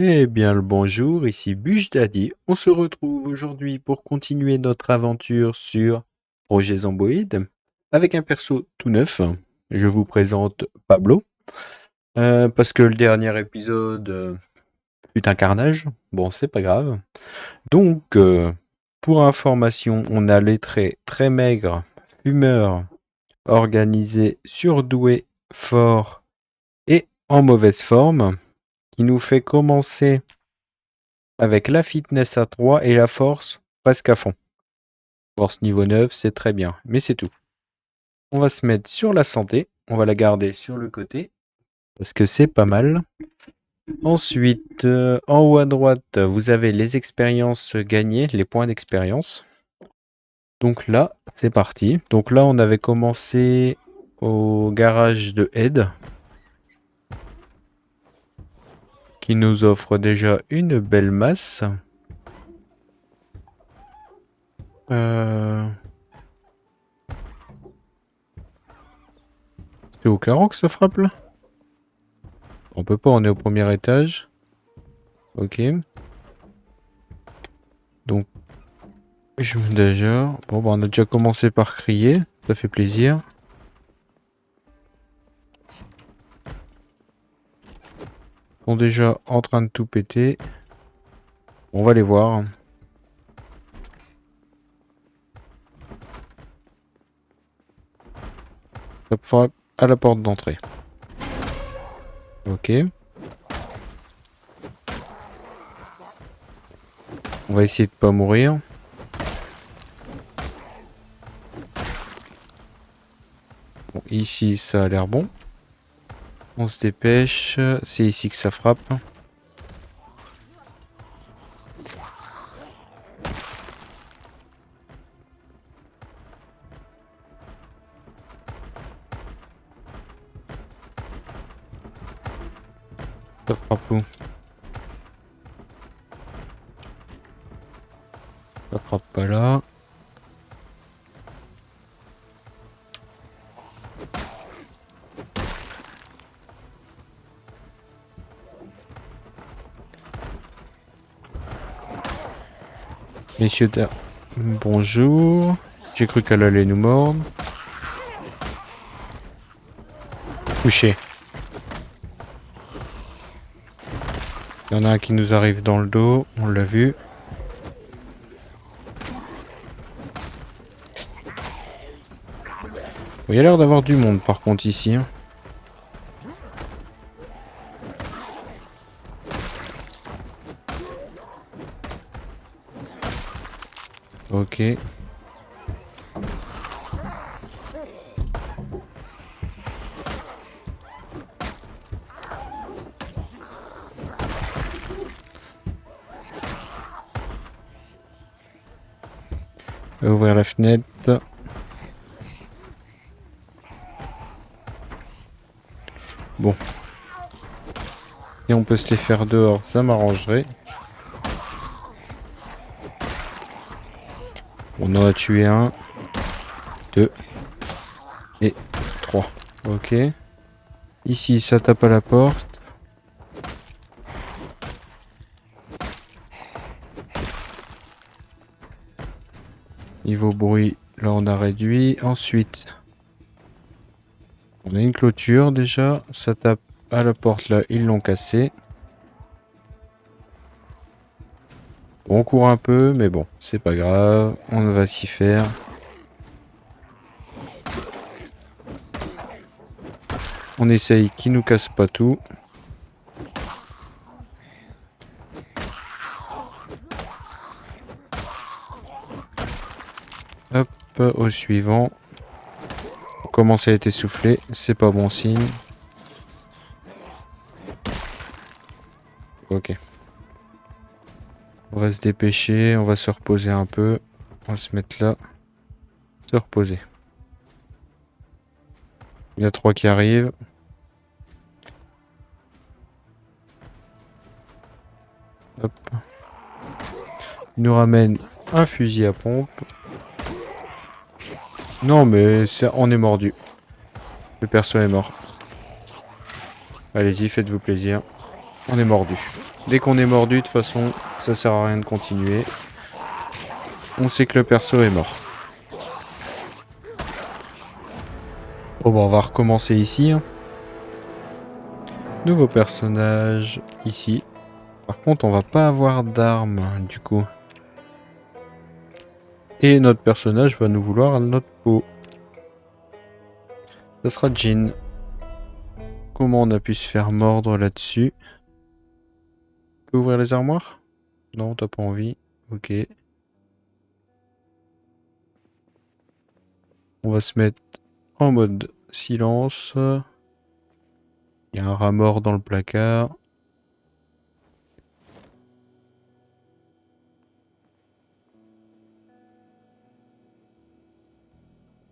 Eh bien le bonjour, ici Bûche Daddy. On se retrouve aujourd'hui pour continuer notre aventure sur Projet Zomboid avec un perso tout neuf. Je vous présente Pablo parce que le dernier épisode fut un carnage. Bon, c'est pas grave. Donc, pour information, on a les traits très maigres, fumeur, organisé, surdoué, fort et en mauvaise forme, qui nous fait commencer avec la fitness à 3 et la force presque à fond. Force niveau 9, c'est très bien, mais c'est tout. On va se mettre sur la santé, on va la garder sur le côté, parce que c'est pas mal. Ensuite, en haut à droite, vous avez les expériences gagnées, les points d'expérience. Donc là, c'est parti. Donc là, on avait commencé au garage de Ed, qui nous offre déjà une belle masse. C'est au carreau que ça frappe là? On peut pas, on est au premier étage. Ok. Donc, je mets déjà. Bon, bah, on a déjà commencé par crier. Ça fait plaisir. Ils sont déjà en train de tout péter. On va les voir. Top frappe à la porte d'entrée. Ok. On va essayer de pas mourir. Bon, ici, ça a l'air bon. On se dépêche. C'est ici que ça frappe. Ça frappe où? Ça frappe pas là. Messieurs, dames, bonjour. J'ai cru qu'elle allait nous mordre. Couché. Il y en a un qui nous arrive dans le dos. On l'a vu. Il y a l'air d'avoir du monde par contre ici. Hein. Ok. On va ouvrir la fenêtre. Bon. Et on peut se les faire dehors, ça m'arrangerait. On en a tué un, 2 et 3. Ok. Ici, ça tape à la porte. Niveau bruit, là on a réduit. Ensuite, on a une clôture déjà. Ça tape à la porte là, ils l'ont cassé. On court un peu, mais bon, c'est pas grave. On va s'y faire. On essaye qu'ils nous cassent pas tout. Hop, au suivant. On commence à être essoufflé, c'est pas bon signe. Ok. On va se dépêcher, on va se reposer un peu. On va se mettre là. Se reposer. Il y a 3 qui arrivent. Hop. Il nous ramène un fusil à pompe. Non mais on est mordu. Le perso est mort. Allez-y, faites-vous plaisir. On est mordu. Dès qu'on est mordu, de toute façon, ça sert à rien de continuer. On sait que le perso est mort. Bon, bah, on va recommencer ici. Hein. Nouveau personnage, ici. Par contre, on va pas avoir d'armes, du coup. Et notre personnage va nous vouloir à notre peau. Ça sera Jin. Comment on a pu se faire mordre là-dessus? On peut ouvrir les armoires? Non, t'as pas envie. Ok. On va se mettre en mode silence. Il y a un rat mort dans le placard.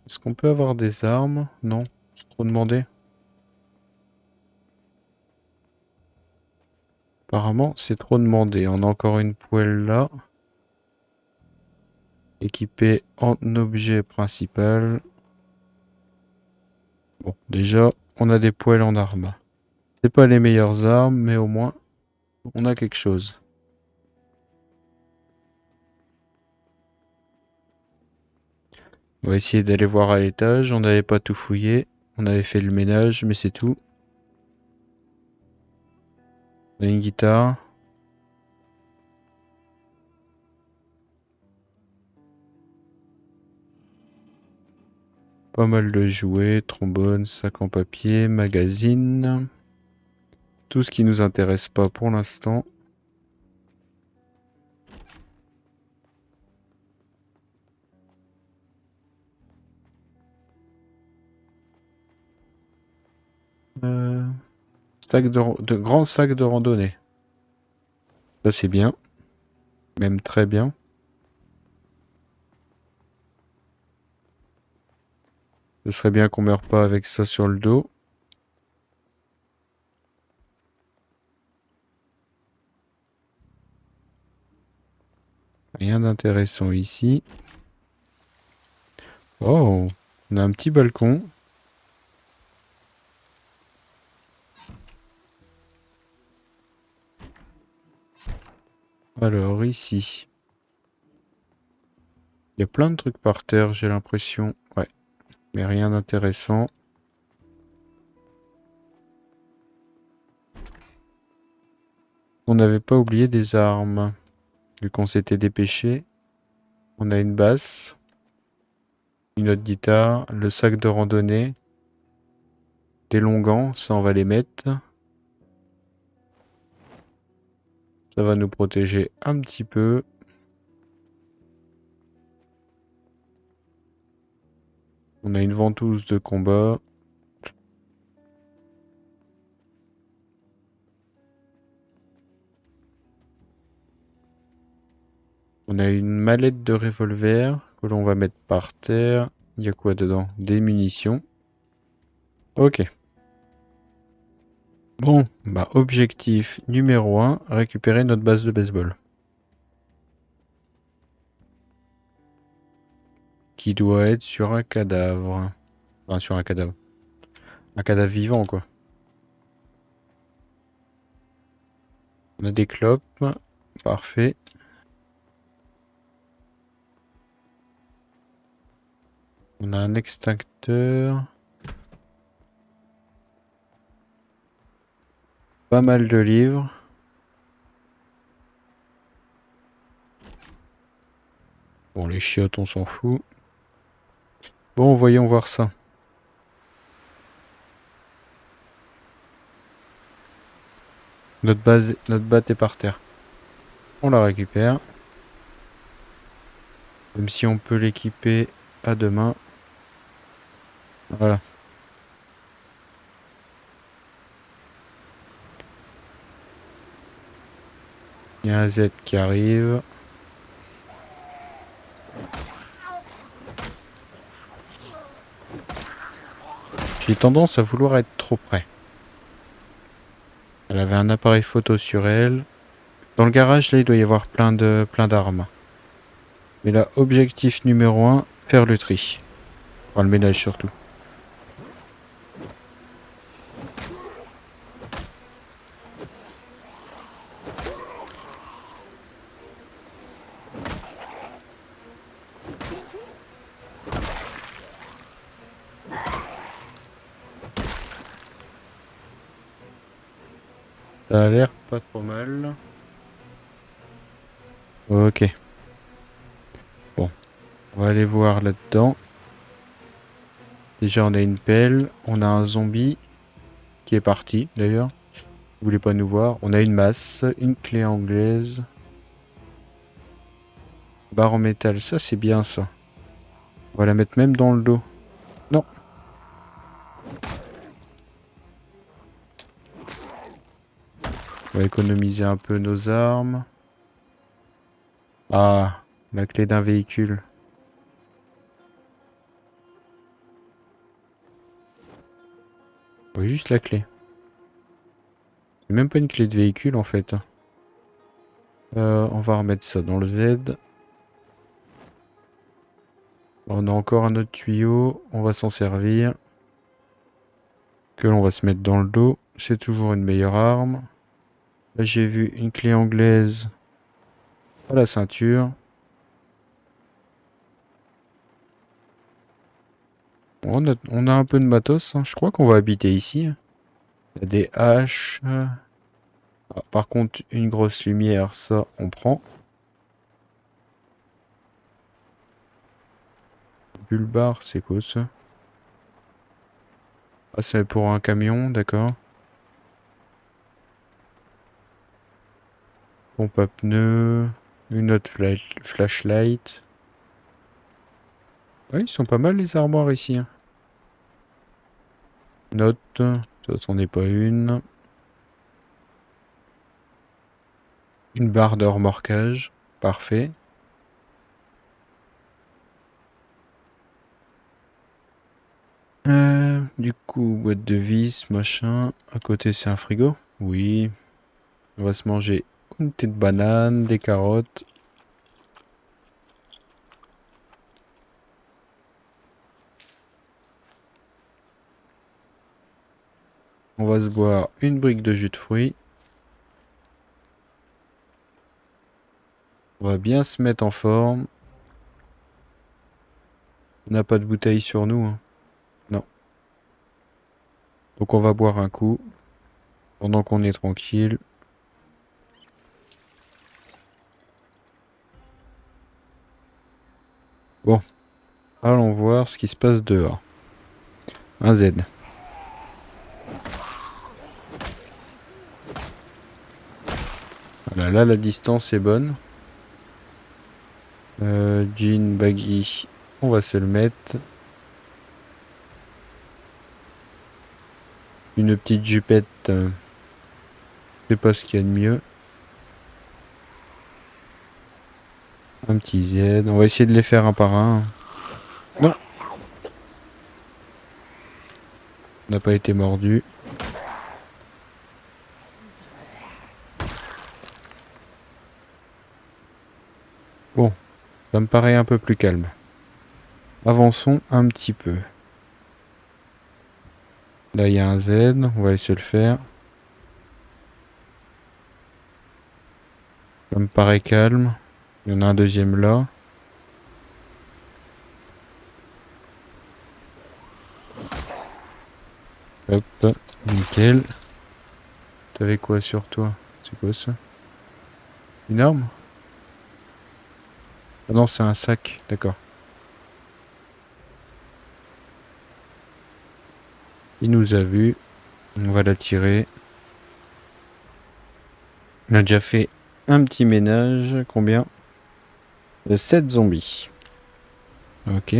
Est-ce qu'on peut avoir des armes? Non, c'est trop demandé. Apparemment, c'est trop demandé. On a encore une poêle là. Équipée en objet principal. Bon, déjà, on a des poêles en arme. C'est pas les meilleures armes, mais au moins, on a quelque chose. On va essayer d'aller voir à l'étage. On n'avait pas tout fouillé. On avait fait le ménage, mais c'est tout. On a une guitare. Pas mal de jouets, trombone, sac en papier, magazine. Tout ce qui nous intéresse pas pour l'instant. Sac de grands sacs de randonnée. Ça c'est bien. Même très bien. Ce serait bien qu'on meure pas avec ça sur le dos. Rien d'intéressant ici. Oh, on a un petit balcon. Alors ici. Il y a plein de trucs par terre, j'ai l'impression. Ouais, mais rien d'intéressant. On n'avait pas oublié des armes. Vu qu'on s'était dépêché. On a une basse. Une autre guitare. Le sac de randonnée. Des longs gants, ça on va les mettre. Ça va nous protéger un petit peu. On a une ventouse de combat. On a une mallette de revolver que l'on va mettre par terre. Il y a quoi dedans? Des munitions. Ok. Bon, bah objectif numéro 1, récupérer notre base de baseball. Qui doit être sur un cadavre. Enfin, sur un cadavre. Un cadavre vivant, quoi. On a des clopes. Parfait. On a un extincteur. Pas mal de livres. Bon, les chiottes, on s'en fout. Bon, voyons voir ça. Notre batte est par terre. On la récupère. Même si on peut l'équiper à deux mains. Voilà. Il y a un Z qui arrive. J'ai tendance à vouloir être trop près. Elle avait un appareil photo sur elle. Dans le garage, là, il doit y avoir plein d'armes. Mais là, objectif numéro 1, faire le tri. Enfin, le ménage surtout. Ça a l'air pas trop mal. Ok. Bon, on va aller voir là-dedans. Déjà, on a une pelle. On a un zombie qui est parti, d'ailleurs. Il voulait pas nous voir. On a une masse, une clé anglaise. Barre en métal, ça c'est bien ça. On va la mettre même dans le dos. Non. On va économiser un peu nos armes. Ah, la clé d'un véhicule. Ouais, juste la clé. C'est même pas une clé de véhicule en fait. On va remettre ça dans le Z. On a encore un autre tuyau. On va s'en servir. Que l'on va se mettre dans le dos. C'est toujours une meilleure arme. Là j'ai vu une clé anglaise à la ceinture. On a un peu de matos, hein. Je crois qu'on va habiter ici. Il y a des haches. Ah, par contre, une grosse lumière, ça, on prend. Bulbar, c'est quoi ça? Ah, c'est pour un camion, d'accord. Pompe à pneus. Une autre flashlight. Ouais, ils sont pas mal les armoires ici, hein. Note. Ça, c'en est pas une. Une barre de remorquage. Parfait. Du coup, boîte de vis, machin. À côté, c'est un frigo. Oui. On va se manger une petite banane, des carottes. On va se boire une brique de jus de fruits. On va bien se mettre en forme. On n'a pas de bouteille sur nous, hein. Non. Donc on va boire un coup. Pendant qu'on est tranquille. Bon. Allons voir ce qui se passe dehors. Un Z. Voilà, là la distance est bonne. Jean baggy. On va se le mettre. Une petite jupette. C'est pas ce qu'il y a de mieux. Un petit Z. On va essayer de les faire un par un. Non. On n'a pas été mordu. Bon. Ça me paraît un peu plus calme. Avançons un petit peu. Là, il y a un Z. On va essayer de le faire. Ça me paraît calme. Il y en a un deuxième là. Hop, nickel. T'avais quoi sur toi? C'est quoi ça? Une arme? Ah non, c'est un sac, d'accord. Il nous a vus. On va la tirer. On a déjà fait un petit ménage. Combien? 7 zombies. Ok.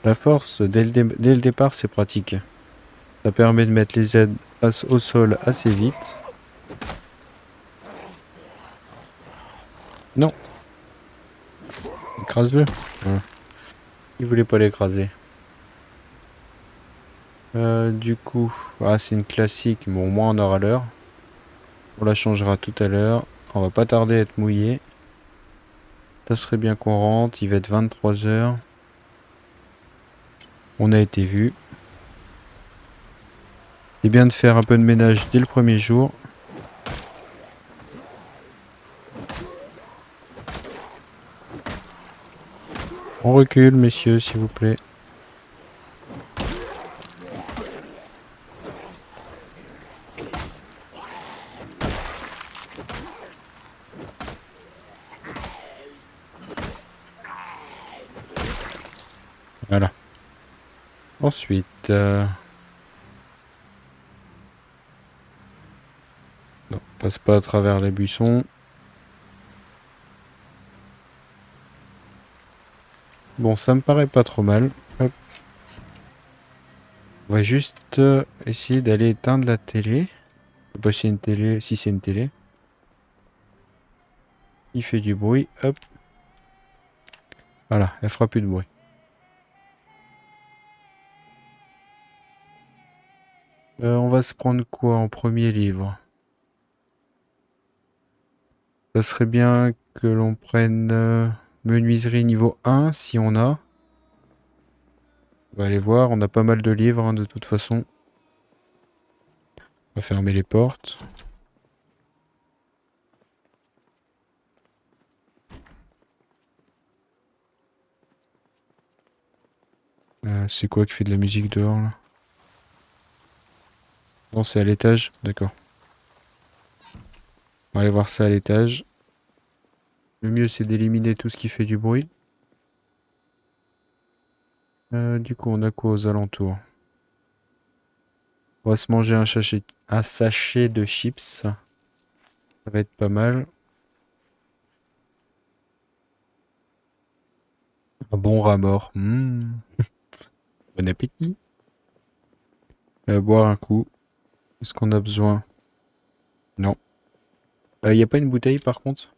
La force, dès le départ, c'est pratique. Ça permet de mettre les aides au sol assez vite. Non. Écrase-le. Ouais. Il voulait pas l'écraser. Du coup, c'est une classique, mais au moins on aura l'heure. On la changera tout à l'heure. On va pas tarder à être mouillé. Ça serait bien qu'on rentre. Il va être 23 h. On a été vu. C'est bien de faire un peu de ménage dès le premier jour. On recule, messieurs, s'il vous plaît. Voilà. Ensuite... Non, passe pas à travers les buissons. Bon, ça me paraît pas trop mal. Hop. On va juste essayer d'aller éteindre la télé. Je sais pas si c'est une télé. Si c'est une télé. Il fait du bruit. Hop. Voilà, elle fera plus de bruit. On va se prendre quoi en premier livre? Ça serait bien que l'on prenne menuiserie niveau 1 si on a. On va aller voir, on a pas mal de livres hein, de toute façon. On va fermer les portes. C'est quoi qui fait de la musique dehors là? Non, c'est à l'étage, d'accord. On va aller voir ça à l'étage. Le mieux c'est d'éliminer tout ce qui fait du bruit. Du coup, on a quoi aux alentours? On va se manger un sachet de chips. Ça va être pas mal. Un bon rat mort. Bon appétit. Boire un coup. Est-ce qu'on a besoin? Non. Y a pas une bouteille par contre?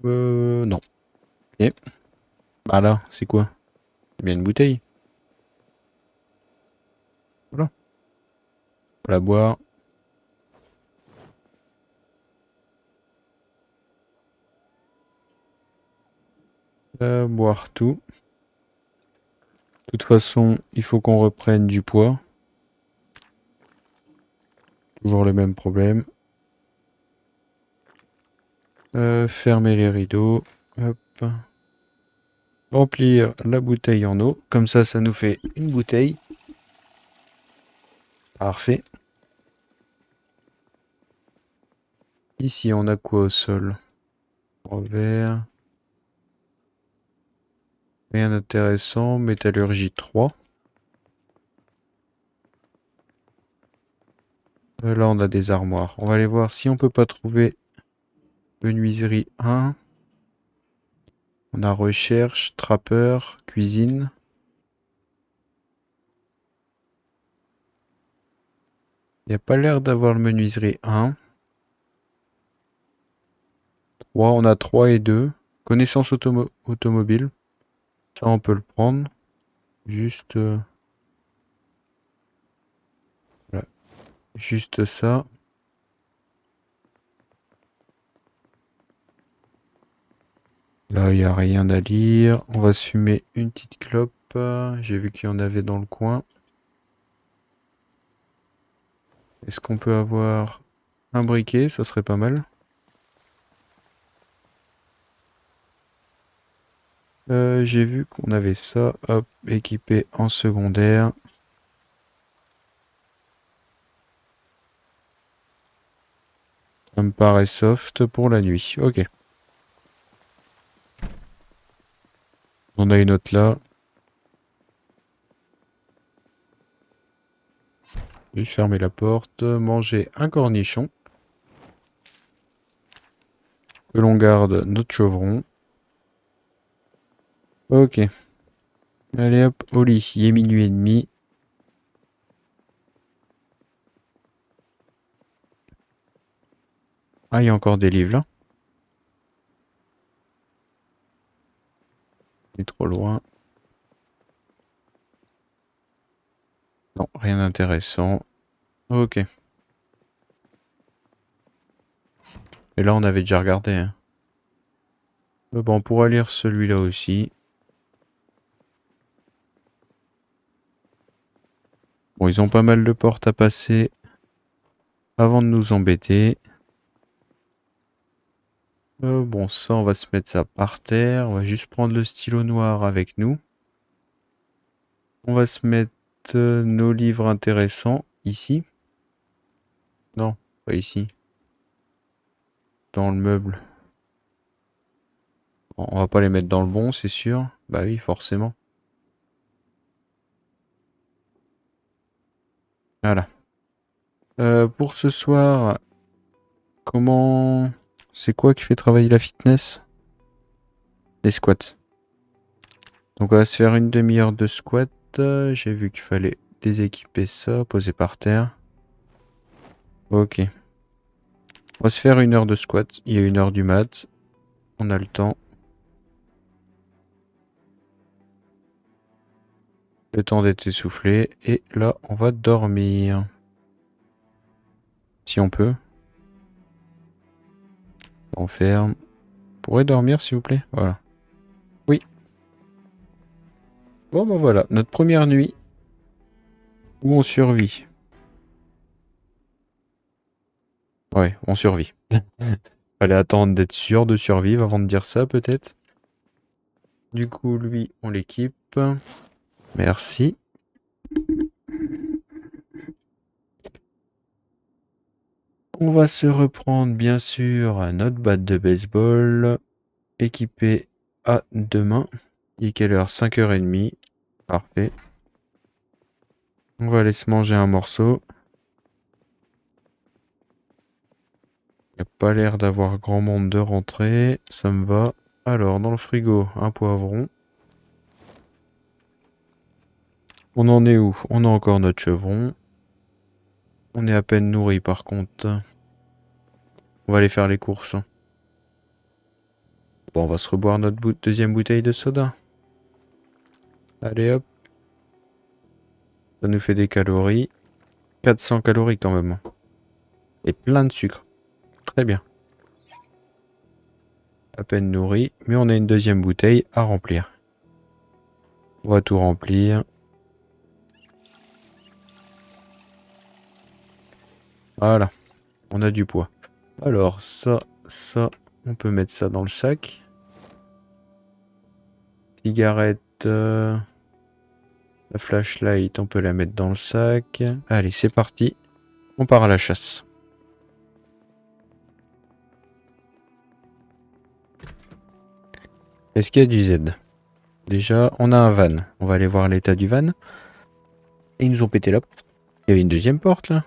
Non. Et bah là, c'est quoi? C'est bien une bouteille. Voilà. Faut la boire. Boire tout. De toute façon, il faut qu'on reprenne du poids. Toujours le même problème. Fermer les rideaux. Hop. Remplir la bouteille en eau. Comme ça nous fait une bouteille. Parfait. Ici, on a quoi au sol? Revers. Rien d'intéressant. Métallurgie 3. Là, on a des armoires. On va aller voir si on peut pas trouver menuiserie 1. On a recherche, trappeur, cuisine. Il n'y a pas l'air d'avoir le menuiserie 1. 3, on a 3 et 2. Connaissance automobile. Ça, on peut le prendre. Juste... voilà. Juste ça. Là, il n'y a rien à lire. On va se fumer une petite clope. J'ai vu qu'il y en avait dans le coin. Est-ce qu'on peut avoir un briquet? Ça serait pas mal. J'ai vu qu'on avait ça. Hop, équipé en secondaire. Ça me paraît soft pour la nuit. Ok. On a une autre là. Je vais fermer la porte. Manger un cornichon. Que l'on garde notre chevron. Ok. Allez hop, au lit. Il est minuit et demi. Ah, il y a encore des livres là. Il est trop loin. Non, rien d'intéressant. Ok. Et là, on avait déjà regardé. Hein. Bon, on pourra lire celui-là aussi. Bon, ils ont pas mal de portes à passer avant de nous embêter. Bon, ça, on va se mettre ça par terre. On va juste prendre le stylo noir avec nous. On va se mettre nos livres intéressants ici. Non, pas ici. Dans le meuble. Bon, on va pas les mettre dans le bon, c'est sûr. Bah oui, forcément. Voilà. Pour ce soir, comment... C'est quoi qui fait travailler la fitness? Les squats. Donc on va se faire une demi-heure de squat. J'ai vu qu'il fallait déséquiper ça, poser par terre. Ok. On va se faire une heure de squat. Il y a une heure du mat. On a le temps. Le temps d'être essoufflé. Et là, on va dormir. Si on peut. On ferme. Pourrait dormir, s'il vous plaît? Voilà. Oui. Bon, ben voilà. Notre première nuit. Où on survit. Ouais, on survit. Fallait attendre d'être sûr de survivre avant de dire ça, peut-être. Du coup, lui, on l'équipe. Merci. On va se reprendre, bien sûr, notre batte de baseball. Équipé à demain. Il est quelle heure? 5h30. Parfait. On va aller se manger un morceau. Il n'y a pas l'air d'avoir grand monde de rentrée. Ça me va. Alors, dans le frigo, un poivron. On en est où? On a encore notre chevron. On est à peine nourri par contre. On va aller faire les courses. Bon, on va se reboire notre deuxième bouteille de soda. Allez hop. Ça nous fait des calories. 400 calories quand même. Et plein de sucre. Très bien. À peine nourri. Mais on a une deuxième bouteille à remplir. On va tout remplir. Voilà. On a du poids. Alors, ça, on peut mettre ça dans le sac. Cigarette. La flashlight, on peut la mettre dans le sac. Allez, c'est parti. On part à la chasse. Est-ce qu'il y a du Z? Déjà, on a un van. On va aller voir l'état du van. Et ils nous ont pété la porte. Il y avait une deuxième porte là.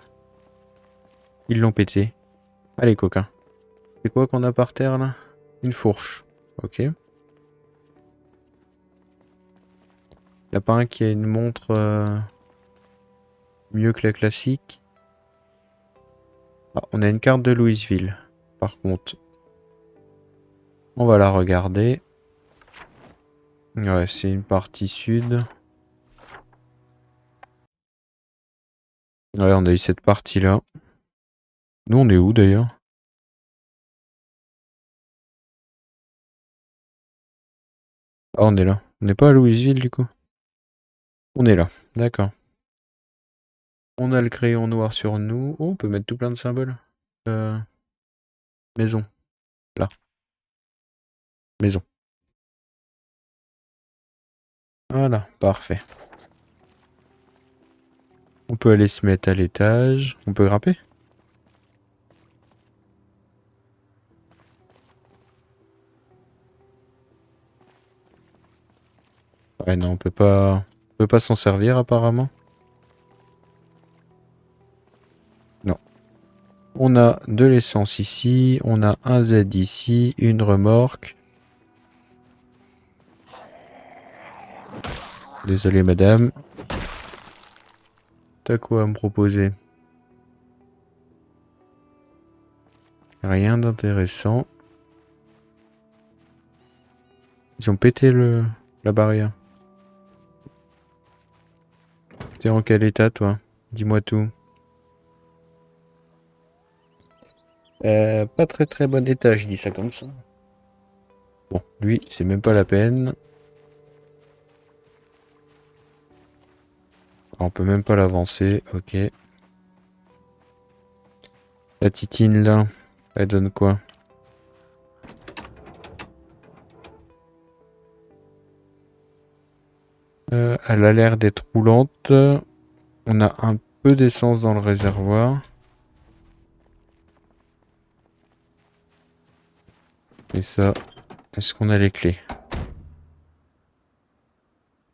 Ils l'ont pété. Allez, coquin. C'est quoi qu'on a par terre là? Une fourche. Ok. Y a pas un qui a une montre mieux que la classique? Ah, on a une carte de Louisville. Par contre, on va la regarder. Ouais, c'est une partie sud. Ouais, on a eu cette partie-là. Nous, on est où d'ailleurs? Ah, on est là. On n'est pas à Louisville du coup? On est là. D'accord. On a le crayon noir sur nous. Oh, on peut mettre tout plein de symboles. Euh, Maison. Là. Maison. Voilà, parfait. On peut aller se mettre à l'étage. On peut grimper? Ouais, non, on peut pas s'en servir apparemment. Non. On a de l'essence ici. On a un Z ici. Une remorque. Désolé, madame. T'as quoi à me proposer? Rien d'intéressant. Ils ont pété la barrière. T'es en quel état, toi? Dis-moi tout. Pas très très bon état, je dis ça comme ça. Bon, lui, c'est même pas la peine. On peut même pas l'avancer, ok. La titine là, elle donne quoi? Elle a l'air d'être roulante. On a un peu d'essence dans le réservoir. Et ça, est-ce qu'on a les clés?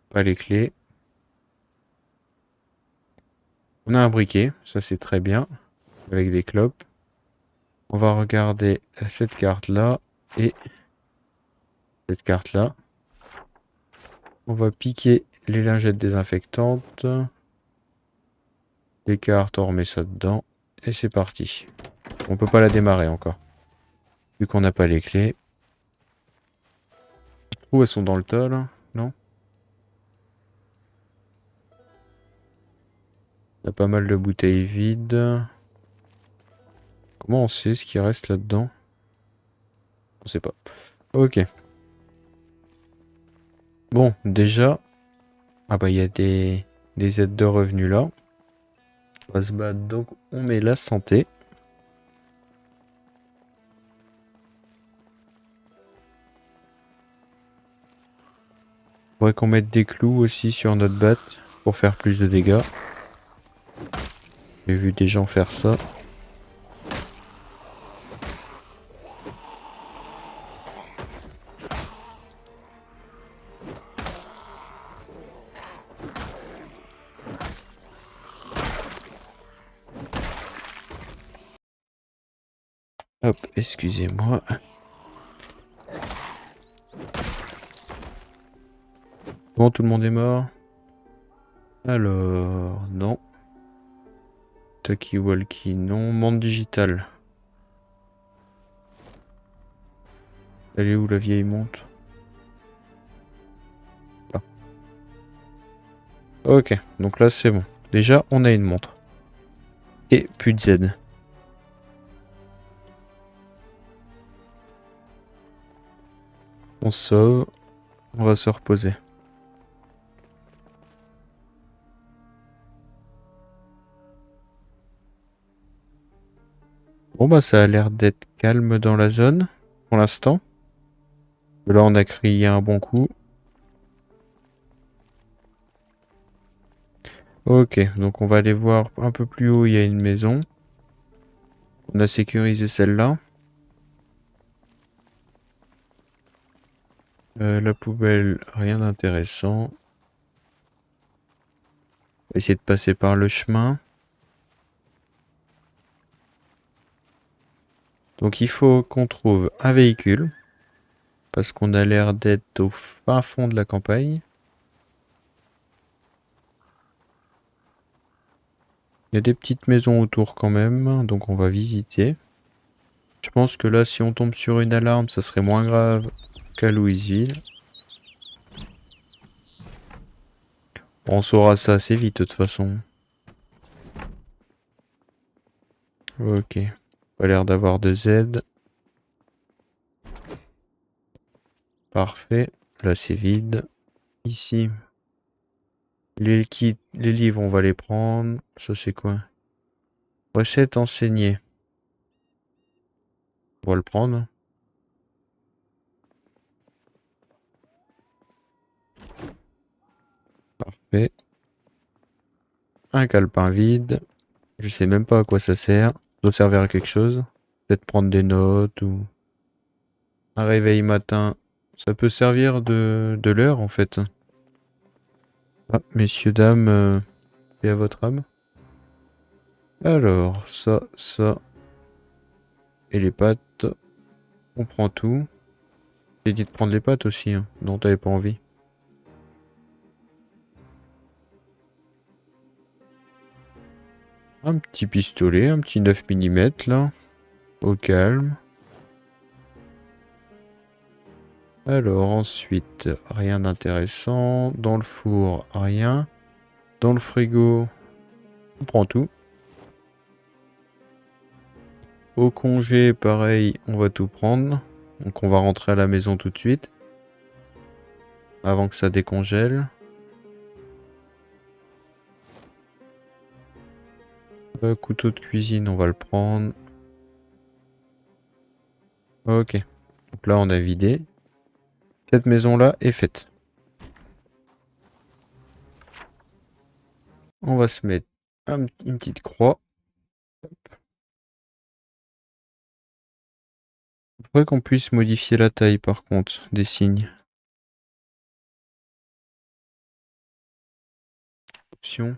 Pas les clés. On a un briquet, ça c'est très bien, avec des clopes. On va regarder cette carte-là et cette carte-là. On va piquer les lingettes désinfectantes. Les cartes, on remet ça dedans. Et c'est parti. On peut pas la démarrer encore. Vu qu'on n'a pas les clés. Où elles sont dans le tas là? Non? On a pas mal de bouteilles vides. Comment on sait ce qui reste là-dedans? On sait pas. Ok. Bon, déjà. Ah bah il y a des aides de revenus là. On va se battre, donc on met la santé. Faudrait qu'on mette des clous aussi sur notre batte pour faire plus de dégâts. J'ai vu des gens faire ça. Hop, excusez-moi. Bon, tout le monde est mort. Alors, non. Taki Walkie, non. Monde digital. Elle est où la vieille montre? Là. Ok, donc là c'est bon. Déjà, on a une montre. Et plus de Z. On sauve. On va se reposer. Bon bah ça a l'air d'être calme dans la zone. Pour l'instant. Là on a crié un bon coup. Ok, donc on va aller voir un peu plus haut, il y a une maison. On a sécurisé celle-là. La poubelle, rien d'intéressant. On va essayer de passer par le chemin. Donc il faut qu'on trouve un véhicule. Parce qu'on a l'air d'être au fin fond de la campagne. Il y a des petites maisons autour quand même, donc on va visiter. Je pense que là, si on tombe sur une alarme, ça serait moins grave qu'à Louisville. On saura ça assez vite de toute façon. Ok. Pas l'air d'avoir de Z. Parfait. Là, c'est vide. Ici. Les livres, on va les prendre. Ça, c'est quoi? Recette enseignée. On va le prendre. Parfait. Un calepin vide. Je sais même pas à quoi ça sert. Ça doit servir à quelque chose. Peut-être prendre des notes ou... Un réveil matin. Ça peut servir de l'heure en fait. Ah, messieurs, dames, paix à votre âme. Alors, ça. Et les pâtes. On prend tout. J'ai dit de prendre les pâtes aussi, hein. Non, t'avais pas envie. Un petit pistolet, un petit 9 mm là. Au calme. Alors ensuite, rien d'intéressant. Dans le four, rien. Dans le frigo, on prend tout. Au congé, pareil, on va tout prendre. Donc on va rentrer à la maison tout de suite. Avant que ça décongèle. Couteau de cuisine, on va le prendre. Ok. Donc là, on a vidé. Cette maison-là est faite. on va se mettre une petite croix. Il faudrait qu'on puisse modifier la taille par contre des signes. Option.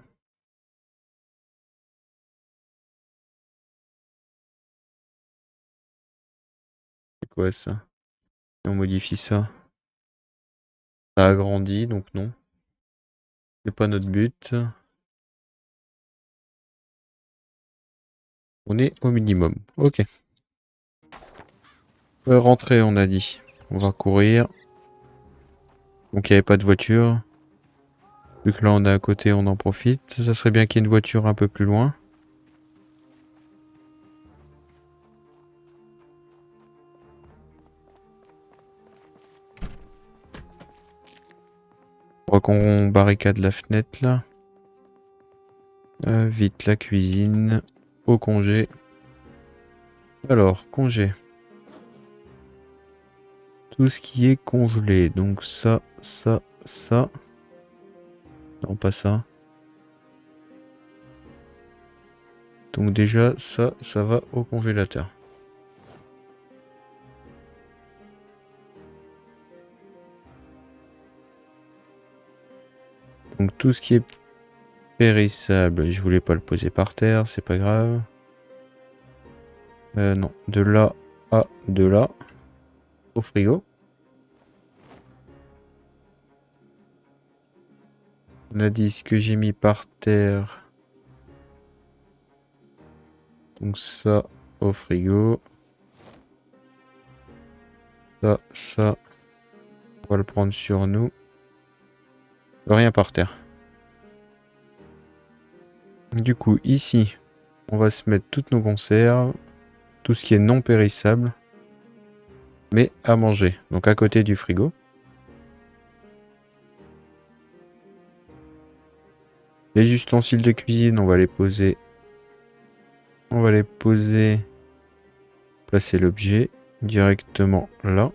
C'est quoi ça? Et on modifie ça. Ça agrandit, donc non. C'est pas notre but. On est au minimum. Ok. Rentrer, on a dit. On va courir. Donc il n'y avait pas de voiture. Vu que là on est à côté, on en profite. Ça serait bien qu'il y ait une voiture un peu plus loin. On va qu'on barricade la fenêtre là. Vite la cuisine. Au congé. Alors, congé. Tout ce qui est congelé. Donc ça, ça, ça. Non, pas ça. Donc déjà, ça va au congélateur. Donc tout ce qui est périssable, je voulais pas le poser par terre, c'est pas grave. Non, de là à de là, au frigo. On a dit ce que j'ai mis par terre. Donc ça, au frigo. Ça, on va le prendre sur nous. Rien par terre. Du coup, ici, on va se mettre toutes nos conserves. Tout ce qui est non périssable. Mais à manger. Donc à côté du frigo. Les ustensiles de cuisine, on va les poser. On va les poser. Placer l'objet directement là.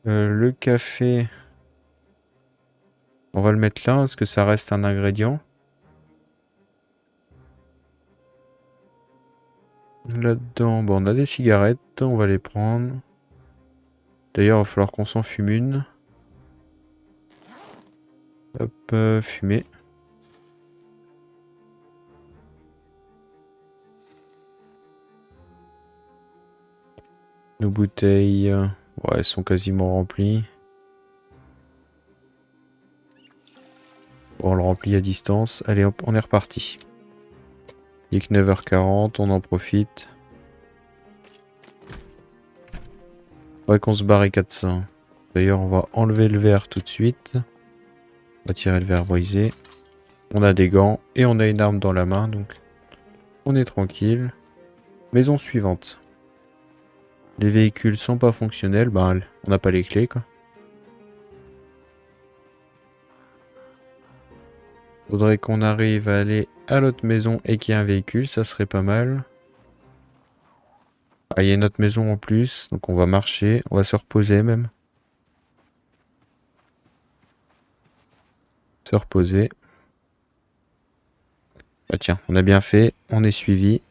Le café. On va le mettre là parce que ça reste un ingrédient. Là-dedans, bon, on a des cigarettes. On va les prendre. D'ailleurs, il va falloir qu'on s'en fume une. Hop, fumer. Nos bouteilles, ouais, elles sont quasiment remplies. Bon, on le remplit à distance. Allez, hop, on est reparti. Il est que 9h40, on en profite. Faudrait qu'on se barricade ça. D'ailleurs, on va enlever le verre tout de suite. On va tirer le verre brisé. On a des gants et on a une arme dans la main, donc on est tranquille. Maison suivante. Les véhicules sont pas fonctionnels, ben on n'a pas les clés quoi. Faudrait qu'on arrive à aller à l'autre maison et qu'il y ait un véhicule, ça serait pas mal. Ah, il y a notre maison en plus, donc on va marcher, on va se reposer même. Se reposer. Ah tiens, on a bien fait, on est suivi.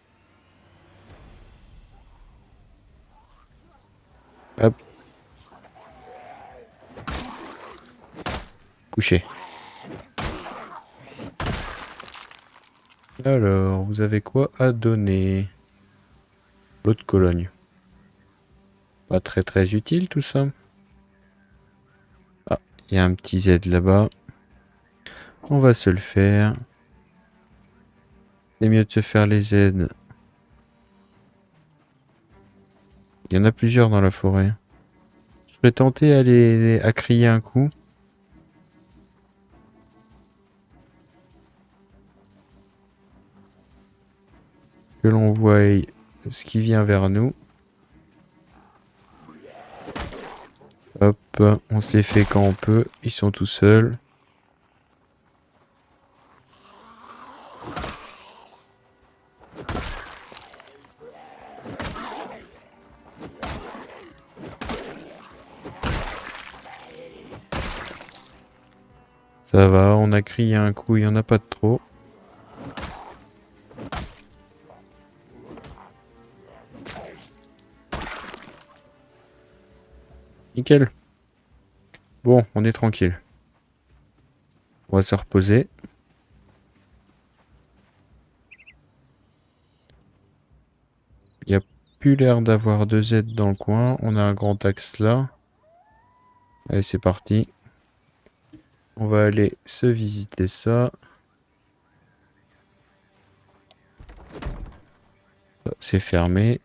Hop. Couché. Alors, vous avez quoi à donner? L'autre Cologne. Pas très très utile tout ça. Ah, il y a un petit Z là-bas. On va se le faire. C'est mieux de se faire les Z. Il y en a plusieurs dans la forêt. Je serais tenté à crier un coup. Que l'on voie ce qui vient vers nous. Hop, on se les fait quand on peut. Ils sont tout seuls. Ça va, on a crié un coup, il n'y en a pas de trop. Nickel. Bon, on est tranquille. On va se reposer. Il n'y a plus l'air d'avoir de Z dans le coin. On a un grand axe là. Allez, c'est parti. On va aller se visiter ça. C'est fermé.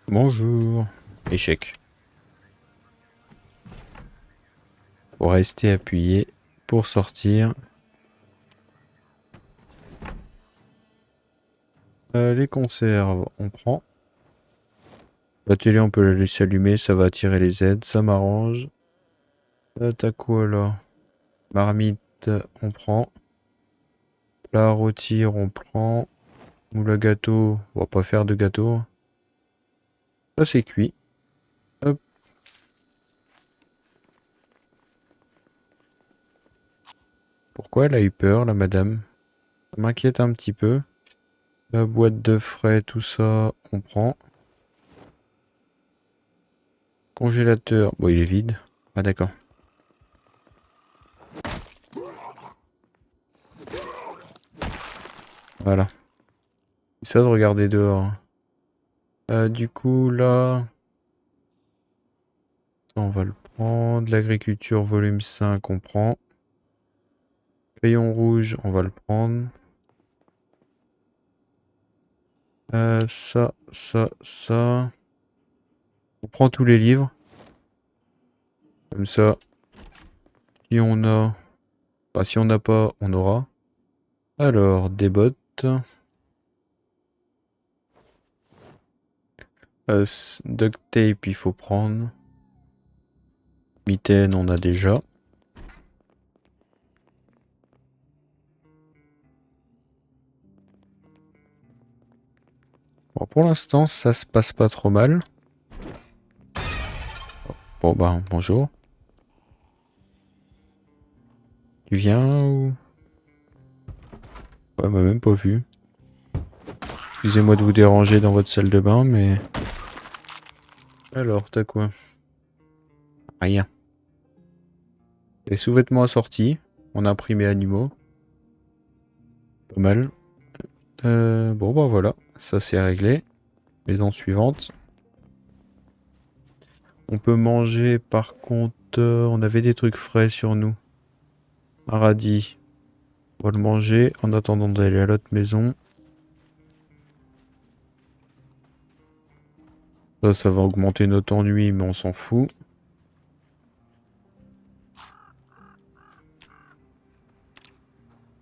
Bonjour. Échec. Faut rester appuyé pour sortir. Les conserves, on prend. La télé, on peut la laisser allumer, ça va attirer les aides, ça m'arrange. T'as quoi là? Marmite, on prend. Plat à rôtir, on prend. Moule à gâteau, on va pas faire de gâteau. Ça c'est cuit. Hop. Pourquoi elle a eu peur, la madame? Ça m'inquiète un petit peu. La boîte de frais, tout ça, on prend. Congélateur, bon il est vide. Ah d'accord. Voilà. C'est ça de regarder dehors. Du coup là... Ça, on va le prendre. L'agriculture volume 5, on prend. Crayon rouge, on va le prendre. Ça. On prend tous les livres. Comme ça. Si on a... Enfin, si on n'a pas, on aura. Alors, des bottes. Duct tape, il faut prendre. Mitaine, on a déjà. Bon, pour l'instant, ça se passe pas trop mal. Bon, bah, bonjour. Tu viens ou... Ouais, m'a même pas vu. Excusez-moi de vous déranger dans votre salle de bain, mais... Alors, t'as quoi? Rien. Les sous-vêtements assortis. On a imprimé animaux. Pas mal. Bon, bah voilà. Ça, c'est réglé. Maison suivante. On peut manger, par contre... on avait des trucs frais sur nous. Un radis. On va le manger en attendant d'aller à l'autre maison. Ça va augmenter notre ennui, mais on s'en fout.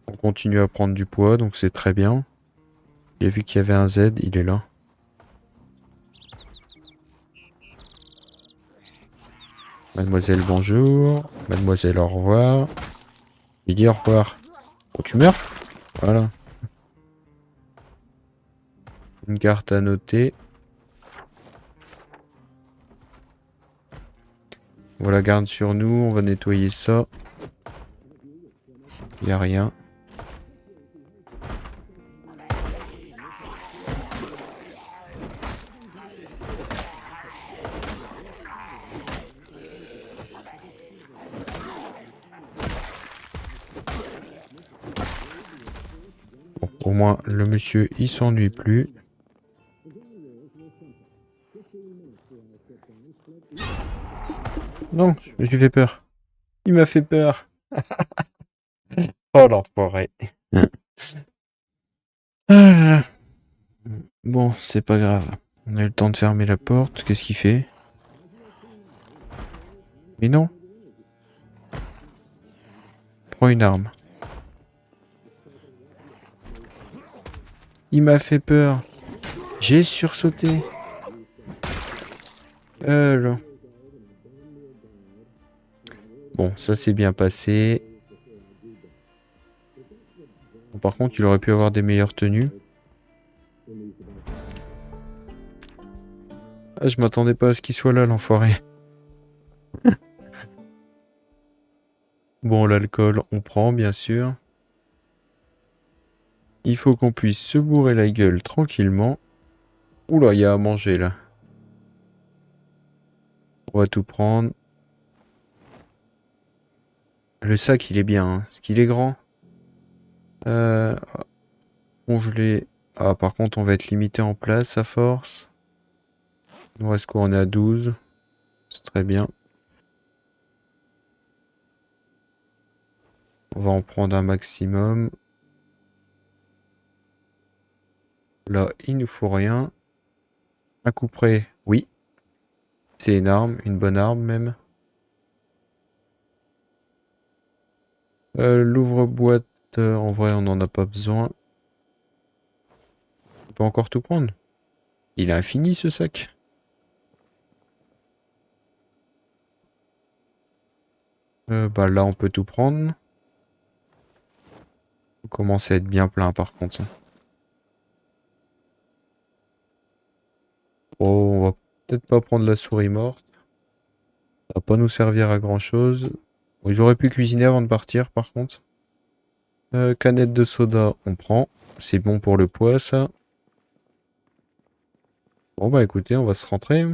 On continue à prendre du poids, donc c'est très bien. Il a vu qu'il y avait un Z, il est là. Mademoiselle, bonjour. Mademoiselle, au revoir. Il dit au revoir. Oh, tu meurs? Voilà. Une carte à noter. On la garde sur nous, on va nettoyer ça. Il n'y a rien. Bon, au moins, le monsieur, il s'ennuie plus. Non, je lui fais peur. Il m'a fait peur. Oh l'enfoiré. Ah là là. Bon, c'est pas grave. On a eu le temps de fermer la porte. Qu'est-ce qu'il fait? Mais non. Prends une arme. Il m'a fait peur. J'ai sursauté. Là. Bon, ça s'est bien passé. Bon, par contre, il aurait pu avoir des meilleures tenues. Ah, je m'attendais pas à ce qu'il soit là, l'enfoiré. Bon, l'alcool, on prend, bien sûr. Il faut qu'on puisse se bourrer la gueule tranquillement. Oula, il y a à manger, là. On va tout prendre. Le sac, il est bien, hein. Est-ce qu'il est grand? Euh, Congelé. Ah, par contre, on va être limité en place à force. Il nous reste quoi? On est à 12. C'est très bien. On va en prendre un maximum. Là, il nous faut rien. Un coup près, oui. C'est une arme, une bonne arme même. L'ouvre-boîte, en vrai, on n'en a pas besoin. On peut encore tout prendre. Il est infini ce sac. Bah là, on peut tout prendre. On commence à être bien plein par contre. Oh, on va peut-être pas prendre la souris morte. Ça va pas nous servir à grand chose. Bon, ils auraient pu cuisiner avant de partir par contre. Canette de soda, on prend. C'est bon pour le poids ça. Bon bah écoutez, on va se rentrer.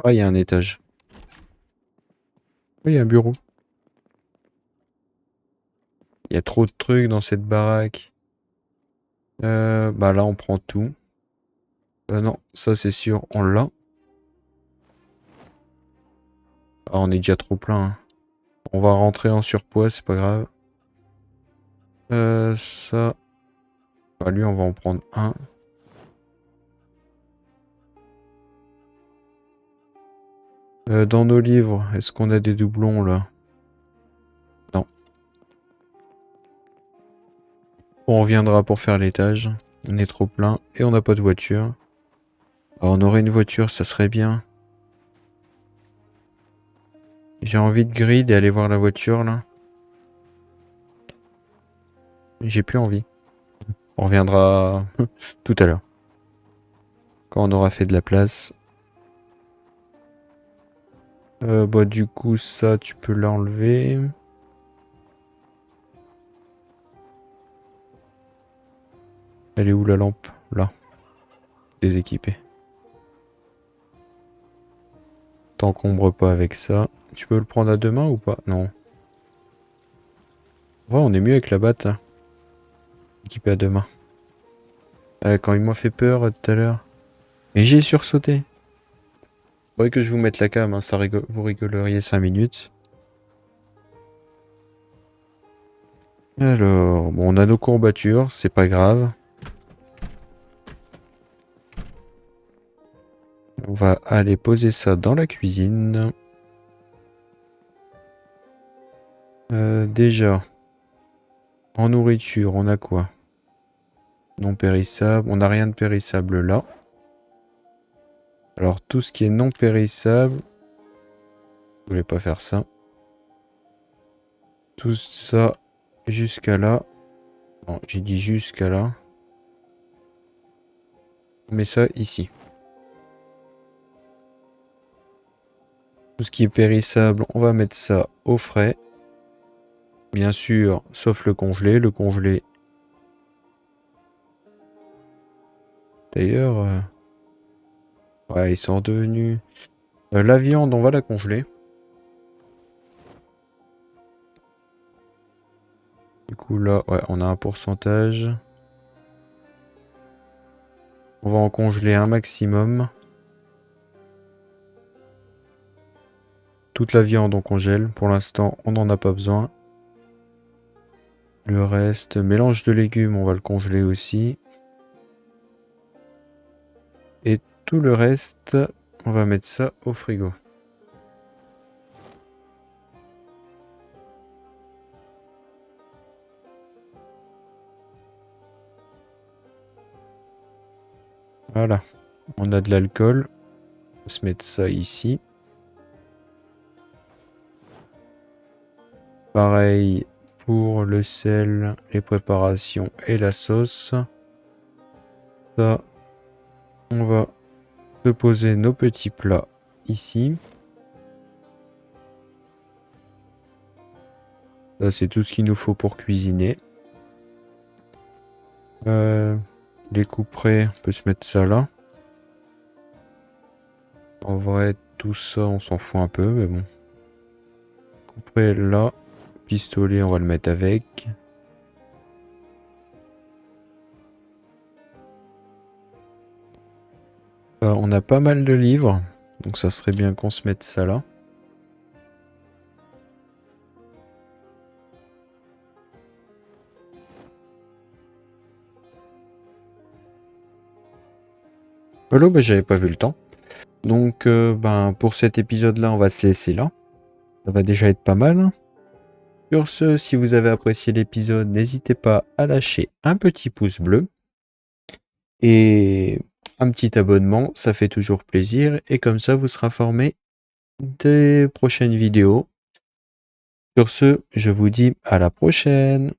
Ah, il y a un étage. Oui, il y a un bureau. Il y a trop de trucs dans cette baraque. Bah là, on prend tout. Non, ça c'est sûr, on l'a. Ah, on est déjà trop plein, hein. On va rentrer en surpoids, c'est pas grave. Ça... Bah lui, on va en prendre un. Dans nos livres, est-ce qu'on a des doublons là? Non. On reviendra pour faire l'étage. On est trop plein et on n'a pas de voiture. Ah, on aurait une voiture, ça serait bien. J'ai envie de grid et aller voir la voiture là. J'ai plus envie. On reviendra tout à l'heure. Quand on aura fait de la place. Bah du coup ça tu peux l'enlever. Elle est où la lampe? Là. Déséquipée. T'encombre pas avec ça. Tu peux le prendre à deux mains ou pas? Non. Ouais, on est mieux avec la batte là. Équipé à deux mains. Quand il m'a fait peur tout à l'heure. Et j'ai sursauté. Faudrait que je vous mette la cam, hein, ça vous rigoleriez 5 minutes. Alors, bon, on a nos courbatures, c'est pas grave. On va aller poser ça dans la cuisine. Déjà, en nourriture, on a quoi? Non périssable, on n'a rien de périssable là. Alors, tout ce qui est non périssable, je voulais pas faire ça. Tout ça jusqu'à là. Non, j'ai dit jusqu'à là. On met ça ici. Tout ce qui est périssable, on va mettre ça au frais. Bien sûr, sauf le congelé. Le congelé. D'ailleurs, ouais, ils sont redevenus. La viande, on va la congeler. Du coup, là, ouais, on a un pourcentage. On va en congeler un maximum. Toute la viande, on congèle. Pour l'instant, on n'en a pas besoin. Le reste, mélange de légumes, on va le congeler aussi. Et tout le reste, on va mettre ça au frigo. Voilà. On a de l'alcool. On va se mettre ça ici. Pareil pour le sel, les préparations et la sauce. Ça, on va poser nos petits plats ici. Ça, c'est tout ce qu'il nous faut pour cuisiner. Les couperets, on peut se mettre ça là. En vrai, tout ça, on s'en fout un peu, mais bon. Couperet là. Pistolet, on va le mettre avec. On a pas mal de livres, donc ça serait bien qu'on se mette ça là. Voilà, bah, j'avais pas vu le temps. Donc, pour cet épisode-là, on va se laisser là. Ça va déjà être pas mal. Sur ce, si vous avez apprécié l'épisode, n'hésitez pas à lâcher un petit pouce bleu. Et un petit abonnement, ça fait toujours plaisir. Et comme ça, vous serez informé des prochaines vidéos. Sur ce, je vous dis à la prochaine.